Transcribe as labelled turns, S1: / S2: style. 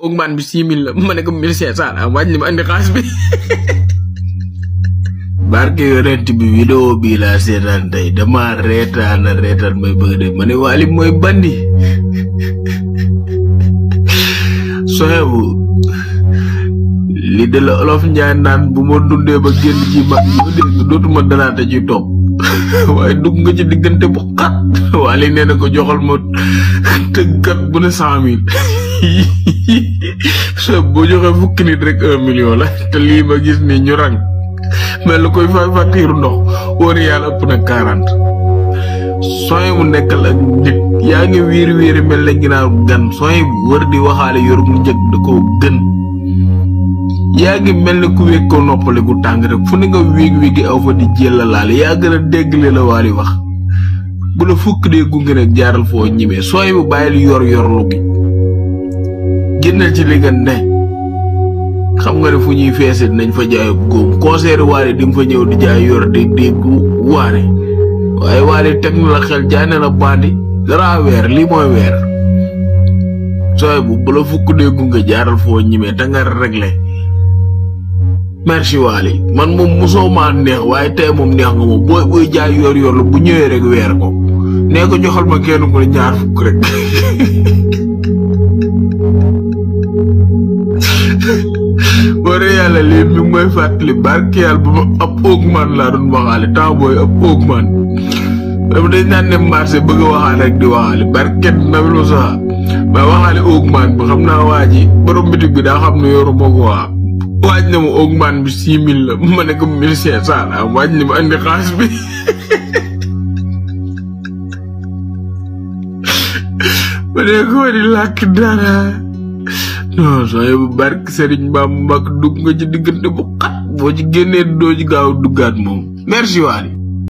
S1: augmente bi 6000 la ma ne ko 1500 la wàññi ma andi xaalis bi. barke yonent bi vidéo bi laa seetaan tey dama reetaan may bëgg de ma ne Wally mooy bandi. Soyebu li de la olof Njaay naan bu ma dundee ba génn ci mag yi dégg dootuma dalaate ci topp waaye dugg nga ci diggante bu xat. Wally nee na ko joxal ma tëggkat bu ne 100 000 so boo joxee fukki nit rek 1 million la te lii ma gis ni ñu rang mel koy fay facture ndox wóor yàlla ëpp na 40. Soyebu nekkal ak nit yaa ngi wiiri mel na ginnaaw gan Soyebu wër di waxaale yor mu njëkk da koo gën. yaa ngi mel ne ku wéeg ko noppale gu tàng rek fu ne nga wéegi aw fa di jëlla laale yaa gën a dégg li la Wally wax bu la fukk dee gunge nag jaaral foo ñimee Soyebu bàyyil yor-yorlu gi génnal ci li nga ne xam nga ne fu ñuy feese dinañ fa jaay góom concert Wally di nga fa ñëw di jaay yor dégg Wally waaye Wally teg na la xel jaay na la bandi dara weer lii mooy weer Soyebu bu la fukk dee gunge jaaral foo ñimee te nga réglé. merci Wally man moom mosoo maa neex waaye tey moom neex nga moom booy jaay yor la bu ñëwee rek weer ko nee ko joxal ma kenn ku ne 2 fukk rek. wara yàlla lii mi mooy fàttali barke yàlla ba ma ab augmente laa doon waxaale temps booy ab augmente dama dañ naan ne marché bëgg a waxaale rek di waxaale barke nabil ma sax mais waxaale augmente bi xam naa waa ji borom bitig bi daa xam ne yoru moo ko waa waaj na ma augmente bi 6000 la ma ne ko 1500 la waaj na ma andi xaalis bi. ma ne ko di làkk dara non Soyebu barke Serigne Bamba dugg nga ci diggante bu xat boo ci génnee doo ci gaaw duggaat moom merci Wally.